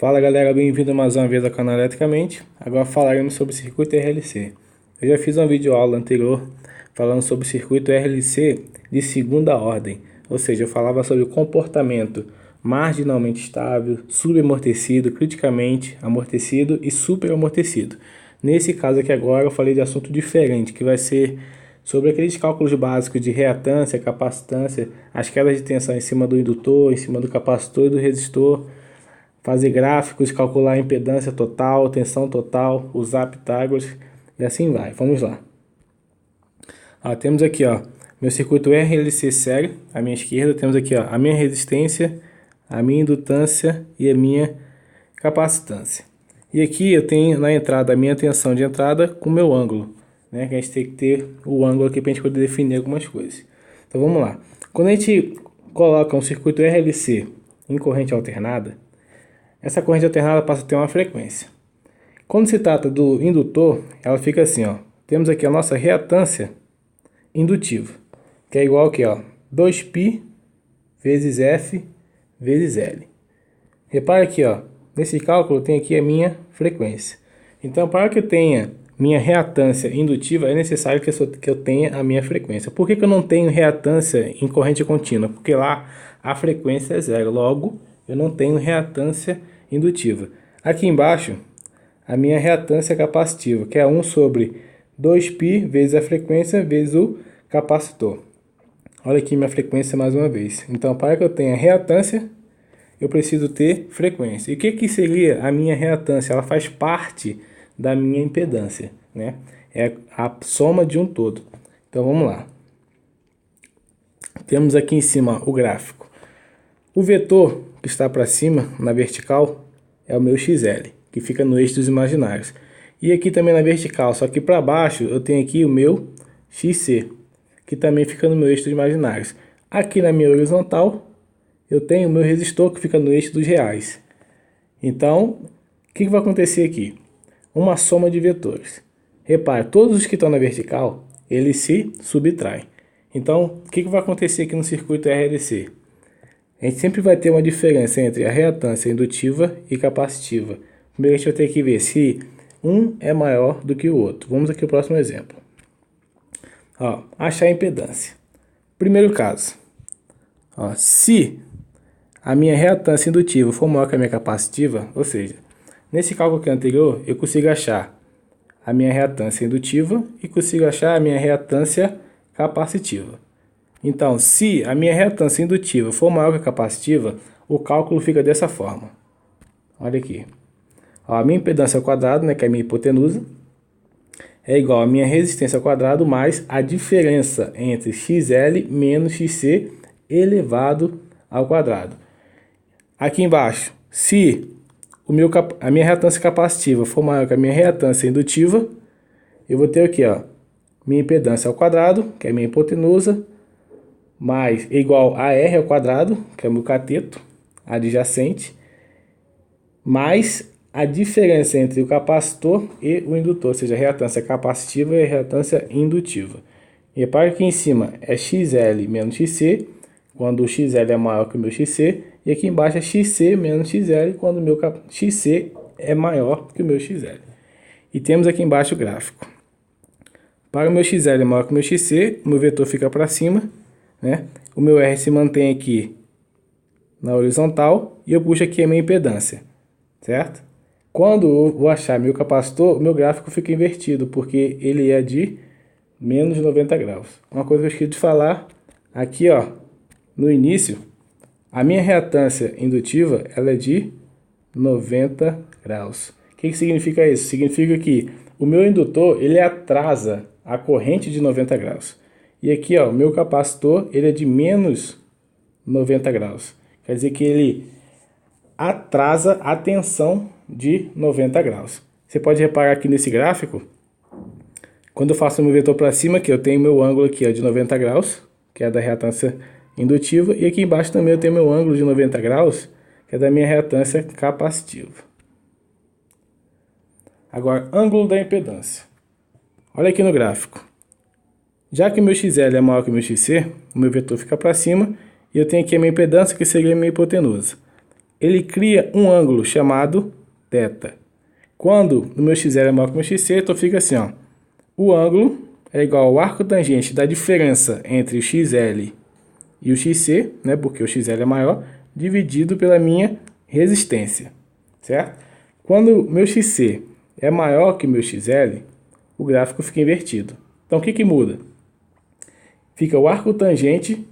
Fala galera, bem-vindo mais uma vez ao canal Eletricamente. Agora falaremos sobre o circuito RLC. Eu já fiz uma videoaula anterior falando sobre o circuito RLC de segunda ordem, ou seja, eu falava sobre o comportamento marginalmente estável, subamortecido, criticamente amortecido e superamortecido. Nesse caso aqui agora eu falei de assunto diferente, que vai ser sobre aqueles cálculos básicos de reatância, capacitância, as quedas de tensão em cima do indutor, em cima do capacitor e do resistor, fazer gráficos, calcular a impedância total, tensão total, usar Pitágoras e assim vai. Vamos lá. Temos aqui meu circuito RLC sério, à minha esquerda. Temos aqui a minha resistência, a minha indutância e a minha capacitância. E aqui eu tenho na entrada a minha tensão de entrada com o meu ângulo, né? Que a gente tem que ter o ângulo aqui para a gente poder definir algumas coisas. Então vamos lá. Quando a gente coloca um circuito RLC em corrente alternada, essa corrente alternada passa a ter uma frequência. Quando se trata do indutor, ela fica assim, Temos aqui a nossa reatância indutiva, que é igual aqui, 2π vezes F vezes L. Repara aqui, nesse cálculo tem aqui a minha frequência. Então, para que eu tenha minha reatância indutiva, é necessário que eu tenha a minha frequência. Por que eu não tenho reatância em corrente contínua? Porque lá a frequência é zero, logo eu não tenho reatância indutiva. Aqui embaixo, a minha reatância capacitiva, que é 1 sobre 2π vezes a frequência vezes o capacitor. Olha aqui minha frequência mais uma vez. Então, para que eu tenha reatância, eu preciso ter frequência. E o que seria a minha reatância? Ela faz parte da minha impedância, né? É a soma de um todo. Então, vamos lá. Temos aqui em cima o gráfico. O vetor que está para cima, na vertical, é o meu XL, que fica no eixo dos imaginários. E aqui também na vertical, só que para baixo eu tenho aqui o meu XC, que também fica no meu eixo dos imaginários. Aqui na minha horizontal, eu tenho o meu resistor, que fica no eixo dos reais. Então, o que vai acontecer aqui? Uma soma de vetores. Repare, todos os que estão na vertical, eles se subtraem. Então, o que vai acontecer aqui no circuito RLC? A gente sempre vai ter uma diferença entre a reatância indutiva e capacitiva. Primeiro a gente vai ter que ver se um é maior do que o outro. Vamos aqui ao próximo exemplo. Achar a impedância. Primeiro caso. Se a minha reatância indutiva for maior que a minha capacitiva, ou seja, nesse cálculo aqui anterior, eu consigo achar a minha reatância indutiva e consigo achar a minha reatância capacitiva. Então, se a minha reatância indutiva for maior que a capacitiva, o cálculo fica dessa forma. Olha aqui. A minha impedância ao quadrado, né, que é a minha hipotenusa, é igual a minha resistência ao quadrado mais a diferença entre XL menos XC elevado ao quadrado. Aqui embaixo, se a minha reatância capacitiva for maior que a minha reatância indutiva, eu vou ter aqui, minha impedância ao quadrado, que é a minha hipotenusa, mais igual a R ao quadrado, que é o meu cateto adjacente, mais a diferença entre o capacitor e o indutor, ou seja, a reatância capacitiva e a reatância indutiva. E repare que aqui em cima é XL menos XC, quando o XL é maior que o meu XC, e aqui embaixo é XC menos XL, quando o meu XC é maior que o meu XL. E temos aqui embaixo o gráfico. Para o meu XL é maior que o meu XC, o meu vetor fica para cima, né? O meu R se mantém aqui na horizontal e eu puxo aqui a minha impedância, certo? Quando eu vou achar meu capacitor, o meu gráfico fica invertido, porque ele é de menos 90 graus. Uma coisa que eu esqueci de falar, aqui no início, a minha reatância indutiva ela é de 90 graus. O que significa isso? Significa que o meu indutor ele atrasa a corrente de 90 graus. E aqui, o meu capacitor, ele é de menos 90 graus. Quer dizer que ele atrasa a tensão de 90 graus. Você pode reparar aqui nesse gráfico, quando eu faço o meu vetor para cima, que eu tenho meu ângulo aqui de 90 graus, que é da reatância indutiva, e aqui embaixo também eu tenho meu ângulo de 90 graus, que é da minha reatância capacitiva. Agora, ângulo da impedância. Olha aqui no gráfico. Já que o meu XL é maior que o meu XC, o meu vetor fica para cima e eu tenho aqui a minha impedância, que seria a minha hipotenusa. ele cria um ângulo chamado θ. Quando o meu XL é maior que o meu XC, então fica assim, ó. O ângulo é igual ao arco tangente da diferença entre o XL e o XC, né, porque o XL é maior, dividido pela minha resistência, certo? Quando o meu XC é maior que o meu XL, o gráfico fica invertido. Então, o que que muda? Fica o arco tangente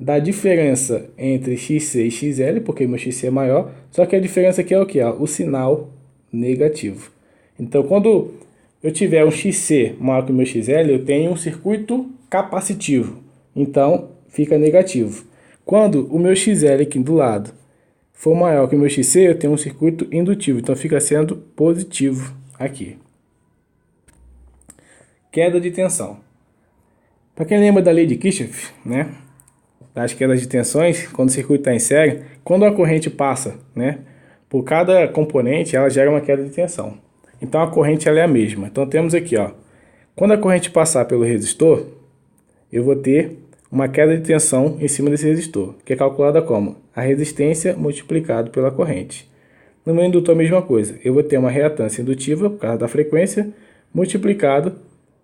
da diferença entre XC e XL, porque o meu XC é maior, só que a diferença aqui é o que? O sinal negativo. Então, quando eu tiver um XC maior que o meu XL, eu tenho um circuito capacitivo. Então, fica negativo. Quando o meu XL aqui do lado for maior que o meu XC, eu tenho um circuito indutivo. Então, fica sendo positivo aqui. Queda de tensão. Para quem lembra da lei de Kirchhoff, né? Das quedas de tensões, quando o circuito está em série, quando a corrente passa, né? Por cada componente, ela gera uma queda de tensão. Então, a corrente ela é a mesma. Então, temos aqui, ó. Quando a corrente passar pelo resistor, eu vou ter uma queda de tensão em cima desse resistor, que é calculada como a resistência multiplicado pela corrente. No meu indutor, a mesma coisa. Eu vou ter uma reatância indutiva, por causa da frequência, multiplicado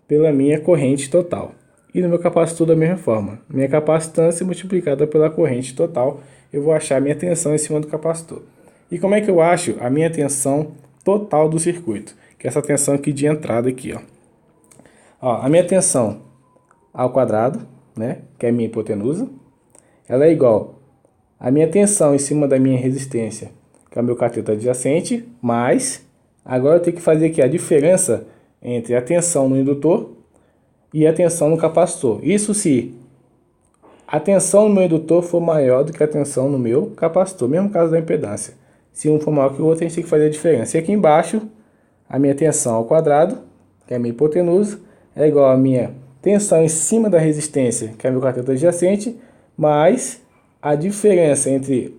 pela minha corrente total. E no meu capacitor, da mesma forma. Minha capacitância multiplicada pela corrente total, eu vou achar a minha tensão em cima do capacitor. E como é que eu acho a minha tensão total do circuito? Que é essa tensão aqui de entrada aqui, ó. A minha tensão ao quadrado, né, que é a minha hipotenusa, ela é igual à minha tensão em cima da minha resistência, que é o meu cateto adjacente, mais, agora eu tenho que fazer aqui a diferença entre a tensão no indutor e a tensão no capacitor. Isso se a tensão no meu indutor for maior do que a tensão no meu capacitor, mesmo caso da impedância. Se um for maior que o outro, a gente tem que fazer a diferença. E aqui embaixo, a minha tensão ao quadrado, que é a minha hipotenusa, é igual à minha tensão em cima da resistência, que é meu cateto adjacente, mais a diferença entre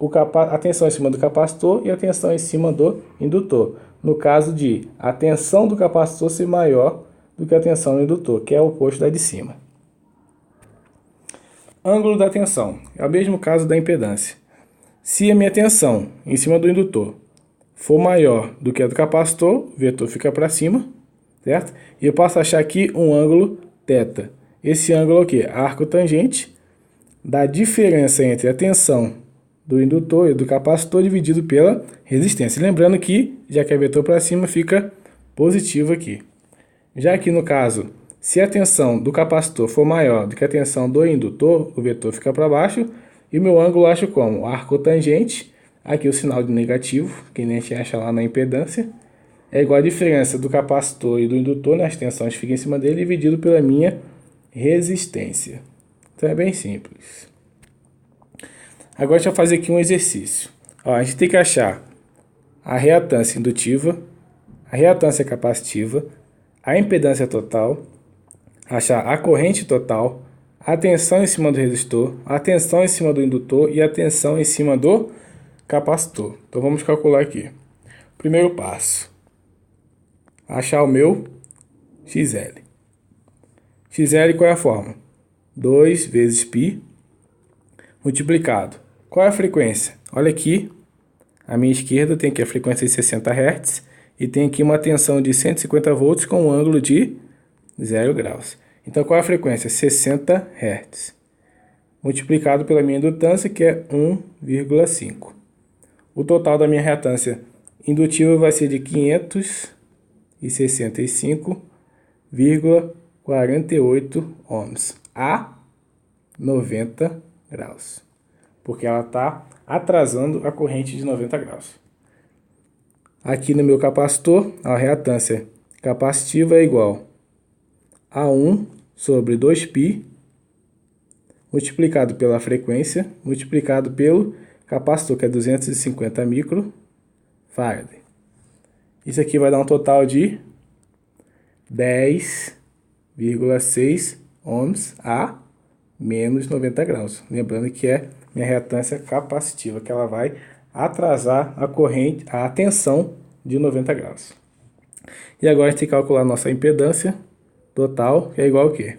a tensão em cima do capacitor e a tensão em cima do indutor. No caso de a tensão do capacitor ser maior do que a tensão do indutor, que é o oposto da de cima. Ângulo da tensão. É o mesmo caso da impedância. Se a minha tensão em cima do indutor for maior do que a do capacitor, o vetor fica para cima, certo? E eu posso achar aqui um ângulo θ. Esse ângulo é o quê? Arco tangente da diferença entre a tensão do indutor e do capacitor dividido pela resistência. Lembrando que, já que é vetor para cima, fica positivo aqui. Já que no caso, se a tensão do capacitor for maior do que a tensão do indutor, o vetor fica para baixo. E o meu ângulo eu acho como? Arco tangente, aqui o sinal de negativo, que nem a gente acha lá na impedância, é igual a diferença do capacitor e do indutor, né? As tensões ficam em cima dele, dividido pela minha resistência. Então é bem simples. Agora deixa eu fazer aqui um exercício. A gente tem que achar a reatância indutiva, a reatância capacitiva, a impedância total, achar a corrente total, a tensão em cima do resistor, a tensão em cima do indutor e a tensão em cima do capacitor. Então vamos calcular aqui. Primeiro passo. Achar o meu XL. XL qual é a forma? 2 vezes π multiplicado. Qual é a frequência? Olha aqui, à minha esquerda tem aqui a frequência de 60 Hz e tem aqui uma tensão de 150 volts com um ângulo de 0 graus. Então qual é a frequência? 60 Hz. Multiplicado pela minha indutância, que é 1,5. O total da minha reatância indutiva vai ser de 565,48 ohms a 90 graus. Porque ela está atrasando a corrente de 90 graus. Aqui no meu capacitor, a reatância capacitiva é igual a 1 sobre 2π multiplicado pela frequência, multiplicado pelo capacitor, que é 250 microfarad. Isso aqui vai dar um total de 10,6 ohms a menos 90 graus. Lembrando que é minha reatância capacitiva, que ela vai atrasar a corrente, a tensão de 90 graus. E agora a gente tem que calcular a nossa impedância total, que é igual a quê?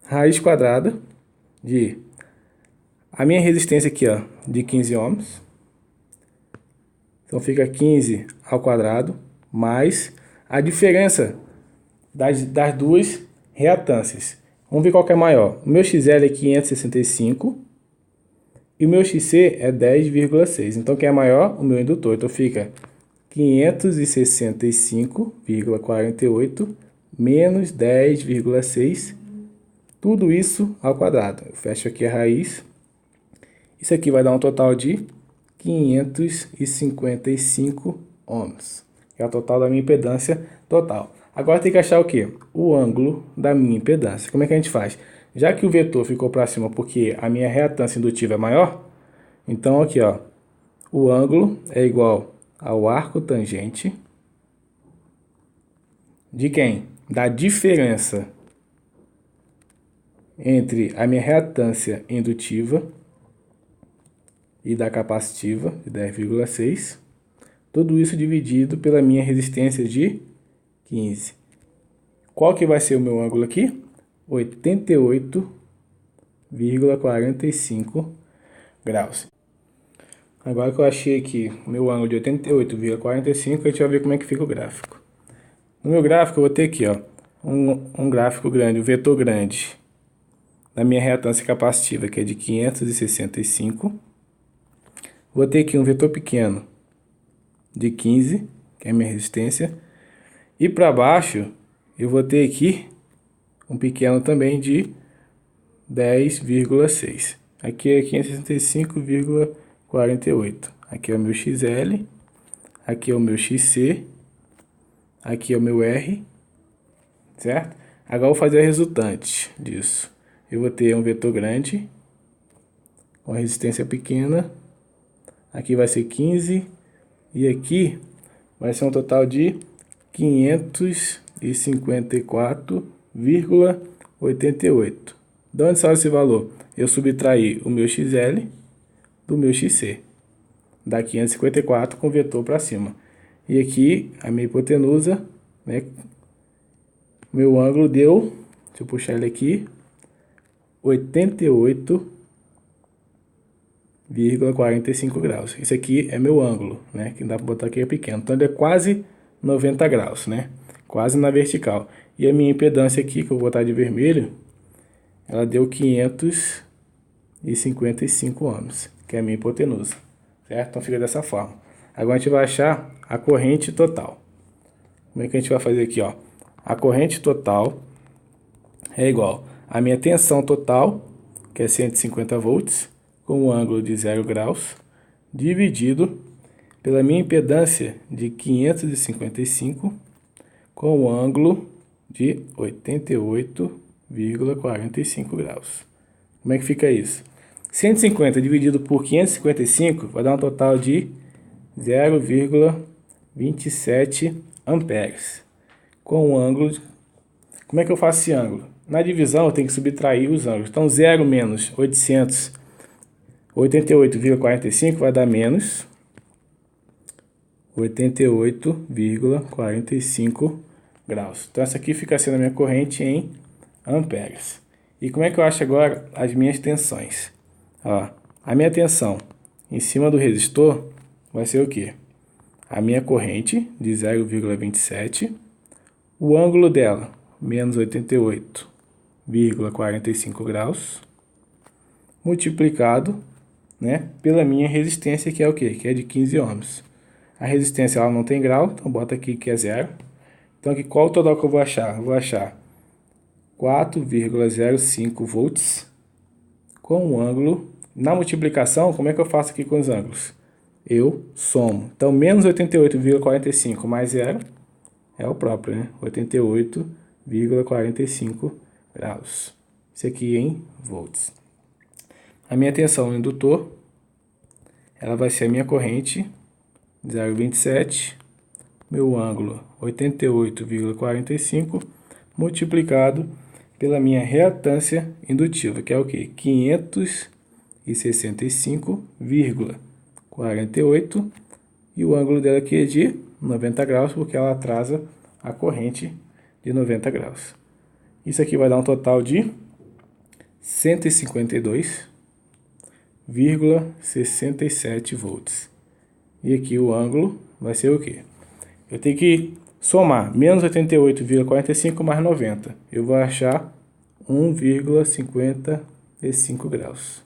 Raiz quadrada de a minha resistência aqui, ó, de 15 ohms, Então fica 15 ao quadrado mais a diferença das duas reatâncias. Vamos ver qual que é maior. O meu XL é 565 e o meu XC é 10,6. Então quem é maior? O meu indutor. Então fica 565,48 menos 10,6. Tudo isso ao quadrado. Eu fecho aqui a raiz. Isso aqui vai dar um total de 555 ohms. É o total da minha impedância total. Agora tem que achar o quê? O ângulo da minha impedância. Como é que a gente faz? Já que o vetor ficou para cima porque a minha reatância indutiva é maior, então aqui, ó, o ângulo é igual ao arco tangente de quem? Da diferença entre a minha reatância indutiva e da capacitiva, de 10,6. Tudo isso dividido pela minha resistência de 15. Qual que vai ser o meu ângulo aqui? 88,45 graus. Agora que eu achei aqui o meu ângulo de 88,45, a gente vai ver como é que fica o gráfico. No meu gráfico eu vou ter aqui, ó, um gráfico grande, um vetor grande da minha reatância capacitiva, que é de 565. Vou ter aqui um vetor pequeno de 15, que é a minha resistência. E para baixo, eu vou ter aqui um pequeno também de 10,6. Aqui é 565,48. Aqui é o meu XL, aqui é o meu XC, aqui é o meu R, certo? Agora eu vou fazer a resultante disso. Eu vou ter um vetor grande, com resistência pequena. Aqui vai ser 15, e aqui vai ser um total de 554,88. De onde sai esse valor? Eu subtraí o meu XL do meu XC. Dá 554 com o vetor para cima. E aqui a minha hipotenusa, né? Meu ângulo deu, deixa eu puxar ele aqui, 88,45 graus. Esse aqui é meu ângulo, né? Que dá para botar aqui é pequeno. Então ele é quase 90 graus, né? Quase na vertical. E a minha impedância aqui, que eu vou botar de vermelho, ela deu 555 ohms, que é a minha hipotenusa, certo? Então fica dessa forma. Agora a gente vai achar a corrente total. Como é que a gente vai fazer aqui, ó? A corrente total é igual à minha tensão total, que é 150 volts, com um ângulo de 0 graus, dividido pela minha impedância de 555, com um ângulo de 88,45 graus. Como é que fica isso? 150 dividido por 555 vai dar um total de 0,27 amperes. Com um ângulo... Como é que eu faço esse ângulo? Na divisão eu tenho que subtrair os ângulos. Então 0 menos 88,45 vai dar menos 88,45 graus. Então essa aqui fica sendo a minha corrente em amperes. E como é que eu acho agora as minhas tensões? Ó, a minha tensão em cima do resistor vai ser o quê? A minha corrente de 0,27, o ângulo dela, menos 88,45 graus, multiplicado, né, pela minha resistência, que é o quê? Que é de 15 ohms. A resistência ela não tem grau, então bota aqui que é zero. Então aqui qual o total que eu vou achar? Eu vou achar 4,05 volts com um ângulo. Na multiplicação, como é que eu faço aqui com os ângulos? Eu somo. Então, menos 88,45 mais zero é o próprio, né? 88,45 graus. Isso aqui em volts. A minha tensão no indutor, ela vai ser a minha corrente, 0,27, meu ângulo 88,45, multiplicado pela minha reatância indutiva, que é o quê? 565,48, e o ângulo dela aqui é de 90 graus, porque ela atrasa a corrente de 90 graus. Isso aqui vai dar um total de 152,67 volts. E aqui o ângulo vai ser o quê? Eu tenho que somar menos 88,45 mais 90. Eu vou achar 1,55 graus.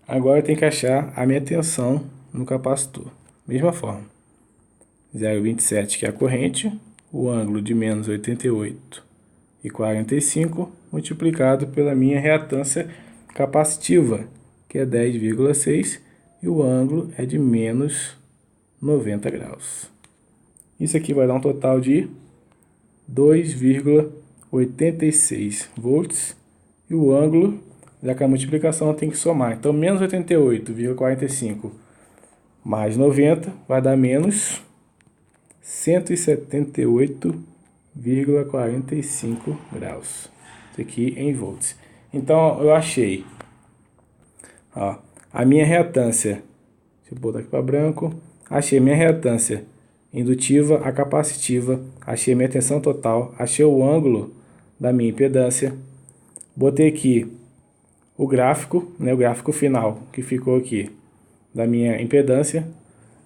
Agora eu tenho que achar a minha tensão no capacitor. Mesma forma. 0,27 que é a corrente, o ângulo de menos 88,45 multiplicado pela minha reatância capacitiva, que é 10,6, e o ângulo é de menos 90 graus. Isso aqui vai dar um total de 2,86 volts, e o ângulo, já que a multiplicação tem que somar. Então, menos 88,45 mais 90 vai dar menos 178,45 graus. Isso aqui em volts. Então, eu achei a minha reatância. Deixa eu botar aqui para branco. Achei minha reatância indutiva, a capacitiva. Achei minha tensão total. Achei o ângulo da minha impedância. Botei aqui o gráfico, né, o gráfico final que ficou aqui da minha impedância.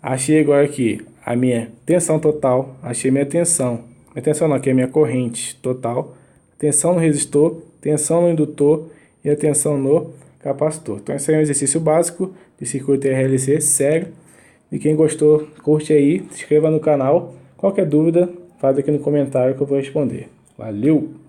Achei agora aqui a minha tensão total. Achei minha tensão. Minha tensão não, aqui é minha corrente total. Tensão no resistor, tensão no indutor e a tensão no capacitor. Então esse é um exercício básico de circuito RLC, sério. E quem gostou, curte aí, se inscreva no canal. Qualquer dúvida, faz aqui no comentário que eu vou responder. Valeu!